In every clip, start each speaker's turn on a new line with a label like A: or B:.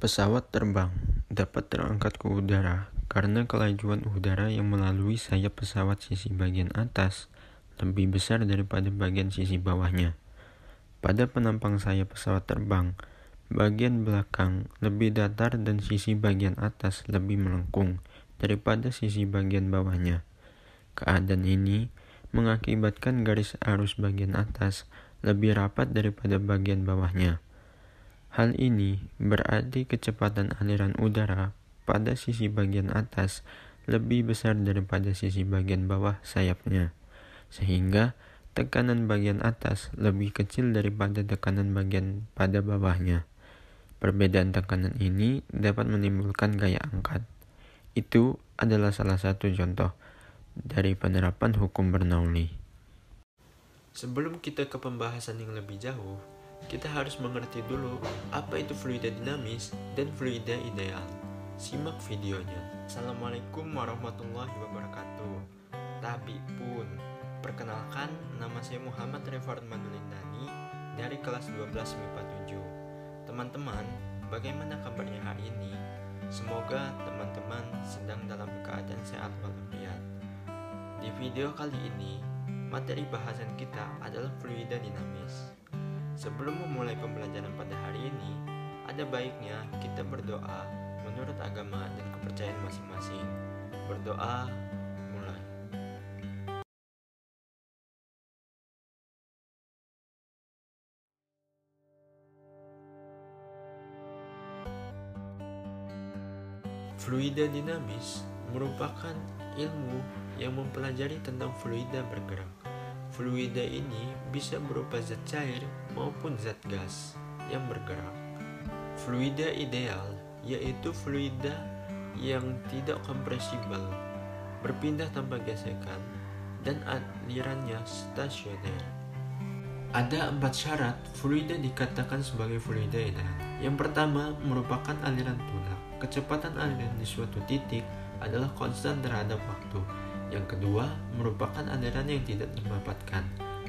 A: Pesawat terbang dapat terangkat ke udara karena kelajuan udara yang melalui sayap pesawat sisi bagian atas lebih besar daripada bagian sisi bawahnya. Pada penampang sayap pesawat terbang, bagian belakang lebih datar dan sisi bagian atas lebih melengkung daripada sisi bagian bawahnya. Keadaan ini mengakibatkan garis arus bagian atas lebih rapat daripada bagian bawahnya. Hal ini berarti kecepatan aliran udara pada sisi bagian atas lebih besar daripada sisi bagian bawah sayapnya, sehingga tekanan bagian atas lebih kecil daripada tekanan bagian pada bawahnya. Perbedaan tekanan ini dapat menimbulkan gaya angkat. Itu adalah salah satu contoh dari penerapan hukum Bernoulli. Sebelum kita ke pembahasan yang lebih jauh, kita harus mengerti dulu apa itu fluida dinamis dan fluida ideal. Simak videonya. Assalamualaikum warahmatullahi wabarakatuh. Tapi pun, perkenalkan, nama saya Muhammad Revard Madulindani dari kelas 12 MIPA 7. Teman-teman, bagaimana kabarnya hari ini? Semoga teman-teman sedang dalam keadaan sehat walafiat. Di video kali ini, materi bahasan kita adalah fluida dinamis. Sebelum memulai pembelajaran pada hari ini, ada baiknya kita berdoa menurut agama dan kepercayaan masing-masing. Berdoa, mulai. Fluida dinamis merupakan ilmu yang mempelajari tentang fluida bergerak. Fluida ini bisa berupa zat cair maupun zat gas yang bergerak. Fluida ideal yaitu fluida yang tidak kompresibel, berpindah tanpa gesekan, dan alirannya stasioner. Ada 4 syarat fluida dikatakan sebagai fluida ideal. Yang pertama merupakan aliran tulak. Kecepatan aliran di suatu titik adalah konstan terhadap waktu. Yang kedua, merupakan aliran yang tidak terbabatkan.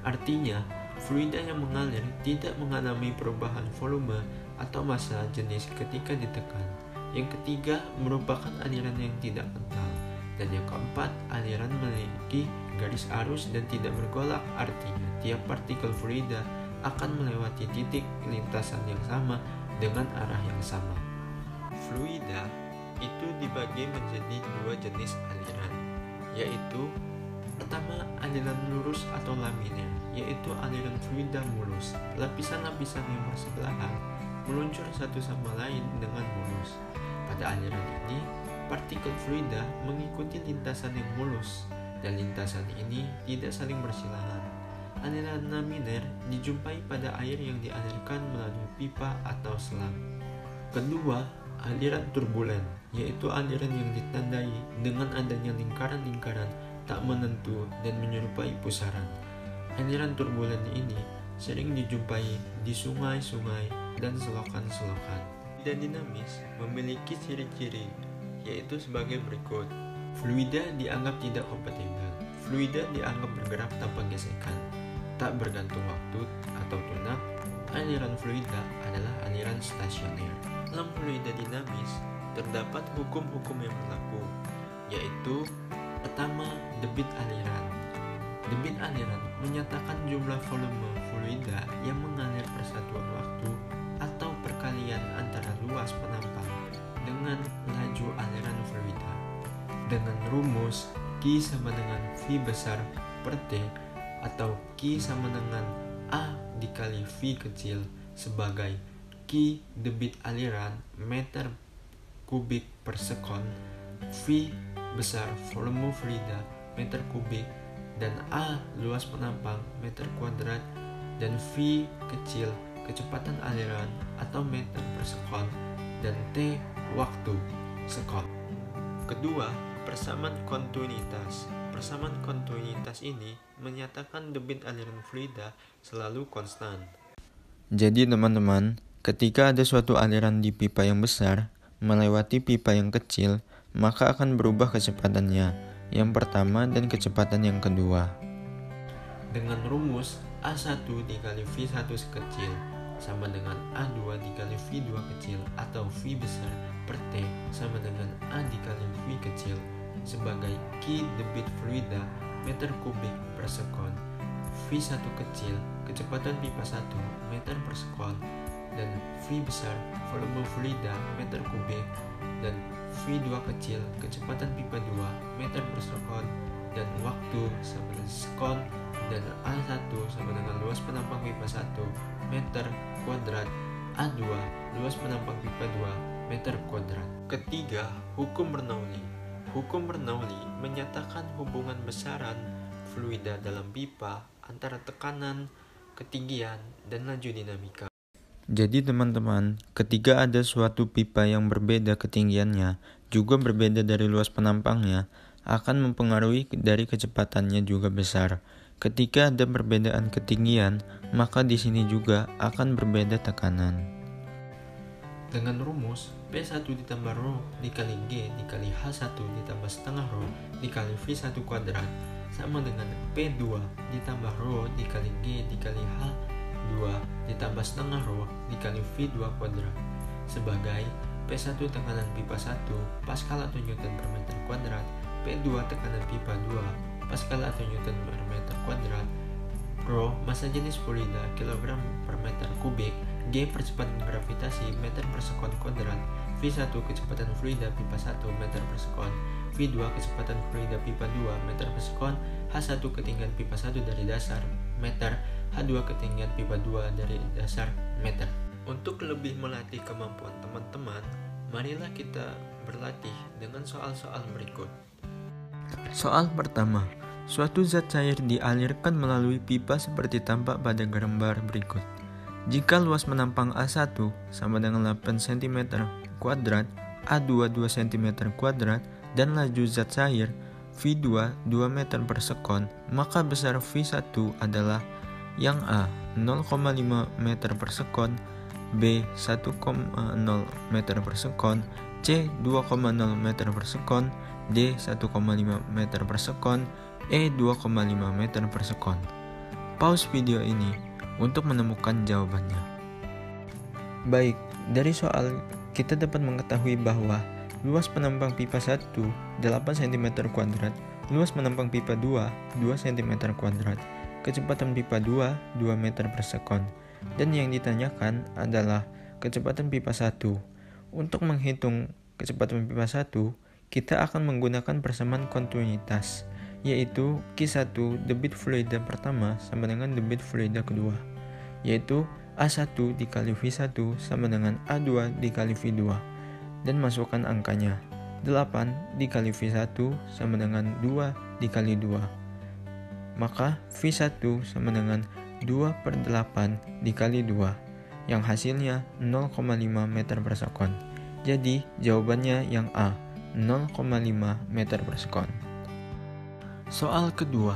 A: Artinya, fluida yang mengalir tidak mengalami perubahan volume atau massa jenis ketika ditekan. Yang ketiga, merupakan aliran yang tidak kental. Dan yang keempat, aliran memiliki garis arus dan tidak bergolak. Artinya, tiap partikel fluida akan melewati titik lintasan yang sama dengan arah yang sama. Fluida itu dibagi menjadi 2 jenis aliran, yaitu pertama aliran lurus atau laminer, yaitu aliran fluida mulus. Lapisan-lapisan yang bersebelahan meluncur satu sama lain dengan mulus. Pada aliran ini, partikel fluida mengikuti lintasan yang mulus, dan lintasan ini tidak saling bersilihan. Aliran laminer dijumpai pada air yang dialirkan melalui pipa atau selang. Kedua, aliran turbulen, yaitu aliran yang ditandai dengan adanya lingkaran-lingkaran tak menentu dan menyerupai pusaran. Aliran turbulen ini sering dijumpai di sungai-sungai dan selokan-selokan. Fluida dinamis memiliki ciri-ciri, yaitu sebagai berikut. Fluida dianggap tidak kompatibel. Fluida dianggap bergerak tanpa gesekan, tak bergantung waktu atau tunak. Aliran fluida adalah aliran stasioner. Dalam fluida dinamis, terdapat hukum-hukum yang berlaku, yaitu pertama, debit aliran. Debit aliran menyatakan jumlah volume fluida yang mengalir persatuan waktu atau perkalian antara luas penampang dengan laju aliran fluida. Dengan rumus Q sama dengan V besar per T atau Q sama dengan A dikali V kecil sebagai Q debit aliran meter kubik per sekon, V besar volume fluida meter kubik, dan A luas penampang meter kuadrat, dan V kecil kecepatan aliran atau meter per sekon, dan T waktu sekon. Kedua, persamaan kontinuitas. Persamaan kontinuitas ini menyatakan debit aliran fluida selalu konstan. Jadi teman-teman, ketika ada suatu aliran di pipa yang besar melewati pipa yang kecil, maka akan berubah kecepatannya yang pertama dan kecepatan yang kedua. Dengan rumus A1 dikali V1 sekecil, sama dengan A2 dikali V2 kecil atau V besar per T sama dengan A dikali V kecil sebagai Q debit fluida meter kubik per sekon. V1 kecil kecepatan pipa 1 meter per sekon dan V besar volume fluida meter kubik dan V2 kecil kecepatan pipa 2 meter per sekon dan waktu sama dengan sekon dan A1 sama dengan luas penampang pipa 1 meter kuadrat, A2 luas penampang pipa 2 meter kuadrat. Ketiga, hukum Bernoulli. Hukum Bernoulli menyatakan hubungan besaran fluida dalam pipa antara tekanan, ketinggian, dan laju dinamika.
B: Jadi teman-teman, ketika ada suatu pipa yang berbeda ketinggiannya, juga berbeda dari luas penampangnya, akan mempengaruhi dari kecepatannya juga besar. Ketika ada perbedaan ketinggian, maka di sini juga akan berbeda tekanan.
A: Dengan rumus P1 ditambah ρ dikali G dikali H1 ditambah setengah ρ dikali V1 kuadrat sama dengan P2 ditambah ρ dikali G dikali H2 ditambah setengah ρ dikali V2 kuadrat sebagai P1 tekanan pipa 1 Pascal atau Newton per meter kuadrat, P2 tekanan pipa 2 Pascal atau Newton per meter kuadrat, ρ massa jenis fluida kilogram per meter kubik, G percepatan gravitasi meter per sekon kuadrat, V1 kecepatan fluida pipa 1 meter per sekon, V2 kecepatan fluida pipa 2 meter per sekon, H1 ketinggian pipa 1 dari dasar meter, H2 ketinggian pipa 2 dari dasar meter. Untuk lebih melatih kemampuan teman-teman, marilah kita berlatih dengan soal-soal berikut.
B: Soal pertama, suatu zat cair dialirkan melalui pipa seperti tampak pada gambar berikut. Jika luas menampang A1 sama dengan 8 cm kuadrat, A2 2 cm kuadrat, dan laju zat cair V2 2 meter per sekon, maka besar V1 adalah yang A 0,5 meter per sekon, B 1,0 meter per sekon, C 2,0 meter per sekon, D 1,5 meter per sekon, E 2,5 meter per sekon. Pause video ini untuk menemukan jawabannya. Baik, dari soal kita dapat mengetahui bahwa luas penampang pipa 1 8 cm kuadrat, luas penampang pipa 2 2 cm kuadrat, kecepatan pipa 2 2 meter per sekon, dan yang ditanyakan adalah kecepatan pipa 1. Untuk menghitung kecepatan pipa 1, kita akan menggunakan persamaan kontinuitas, yaitu Q1 debit fluida pertama sama dengan debit fluida kedua, yaitu A1 dikali V1 sama dengan A2 dikali V2, dan masukkan angkanya. 8 dikali V1 sama dengan 2 dikali 2, maka V1 sama dengan 2/8 dikali 2, yang hasilnya 0,5 meter per sekon. Jadi jawabannya yang A, 0,5 meter per sekon. Soal kedua,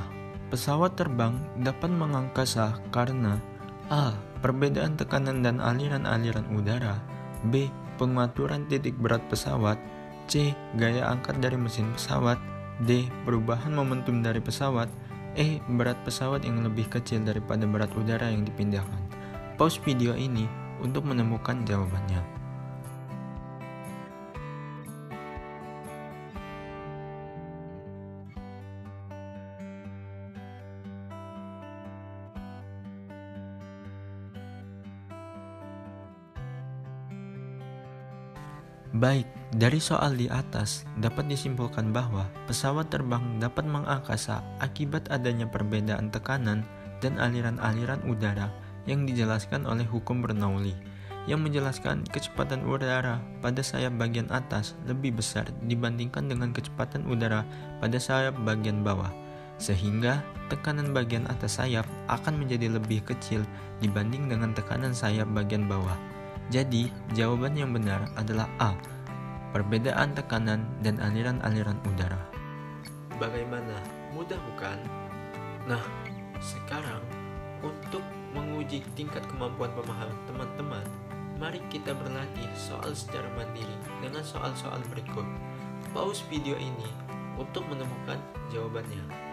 B: pesawat terbang dapat mengangkasa karena A. Perbedaan tekanan dan aliran-aliran udara, B. Pengaturan titik berat pesawat, C. Gaya angkat dari mesin pesawat, D. Perubahan momentum dari pesawat, E. Berat pesawat yang lebih kecil daripada berat udara yang dipindahkan. Pause video ini untuk menemukan jawabannya. Baik, dari soal di atas dapat disimpulkan bahwa pesawat terbang dapat mengangkasa akibat adanya perbedaan tekanan dan aliran-aliran udara yang dijelaskan oleh hukum Bernoulli, yang menjelaskan kecepatan udara pada sayap bagian atas lebih besar dibandingkan dengan kecepatan udara pada sayap bagian bawah, sehingga tekanan bagian atas sayap akan menjadi lebih kecil dibanding dengan tekanan sayap bagian bawah. Jadi, jawaban yang benar adalah A, perbedaan tekanan dan aliran-aliran udara.
A: Bagaimana? Mudah bukan? Nah, sekarang untuk menguji tingkat kemampuan pemahaman teman-teman, mari kita berlatih soal secara mandiri dengan soal-soal berikut. Pause video ini untuk menemukan jawabannya.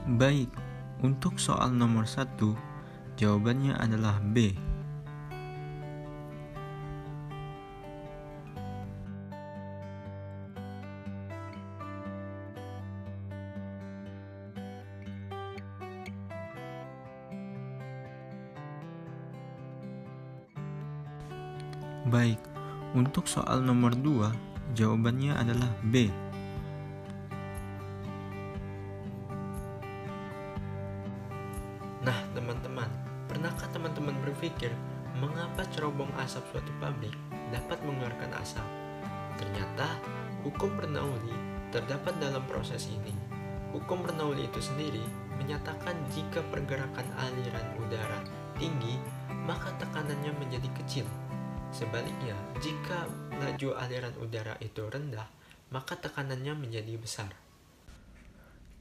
B: Baik, untuk soal nomor 1, jawabannya adalah B. Baik, untuk soal nomor 2, jawabannya adalah B.
A: Nah, teman-teman, pernahkah teman-teman berpikir mengapa cerobong asap suatu pabrik dapat mengeluarkan asap? Ternyata, hukum Bernoulli terdapat dalam proses ini. Hukum Bernoulli itu sendiri menyatakan jika pergerakan aliran udara tinggi, maka tekanannya menjadi kecil. Sebaliknya, jika laju aliran udara itu rendah, maka tekanannya menjadi besar.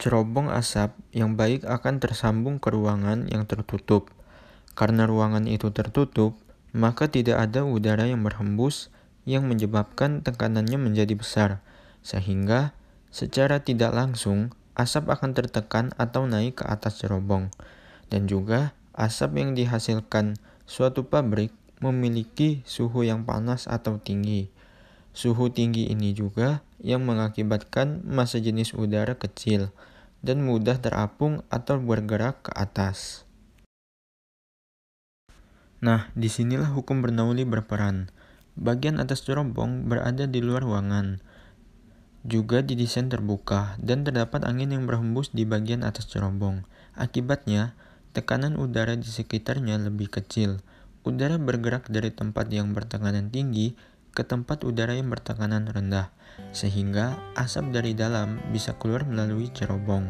B: Cerobong asap yang baik akan tersambung ke ruangan yang tertutup. Karena ruangan itu tertutup, maka tidak ada udara yang berhembus yang menyebabkan tekanannya menjadi besar, sehingga secara tidak langsung asap akan tertekan atau naik ke atas cerobong. Dan juga asap yang dihasilkan suatu pabrik memiliki suhu yang panas atau tinggi. Suhu tinggi ini juga yang mengakibatkan massa jenis udara kecil dan mudah terapung atau bergerak ke atas. Nah, disinilah hukum Bernoulli berperan. Bagian atas cerobong berada di luar ruangan. Juga didesain terbuka dan terdapat angin yang berhembus di bagian atas cerobong. Akibatnya, tekanan udara di sekitarnya lebih kecil. Udara bergerak dari tempat yang bertekanan tinggi ke tempat udara yang bertekanan rendah, sehingga asap dari dalam bisa keluar melalui cerobong.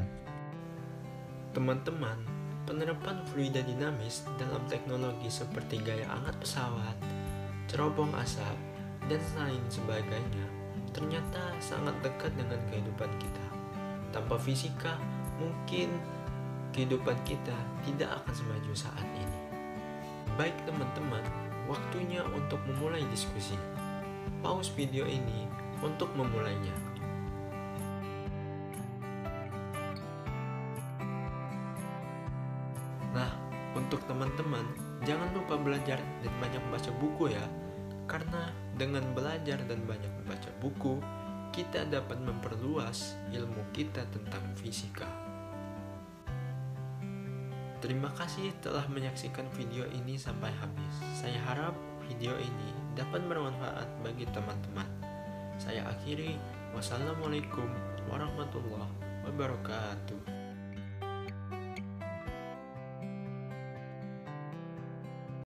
A: Teman-teman, penerapan fluida dinamis dalam teknologi seperti gaya angkat pesawat, cerobong asap, dan lain sebagainya ternyata sangat dekat dengan kehidupan kita. Tanpa fisika, mungkin kehidupan kita tidak akan semaju saat ini. Baik teman-teman, waktunya untuk memulai diskusi. Pause video ini untuk memulainya. Nah, untuk teman-teman, jangan lupa belajar dan banyak baca buku ya. Karena dengan belajar dan banyak membaca buku, kita dapat memperluas ilmu kita tentang fisika. Terima kasih telah menyaksikan video ini sampai habis. Saya harap video ini dapat bermanfaat bagi teman-teman. Saya akhiri, wassalamualaikum warahmatullahi wabarakatuh.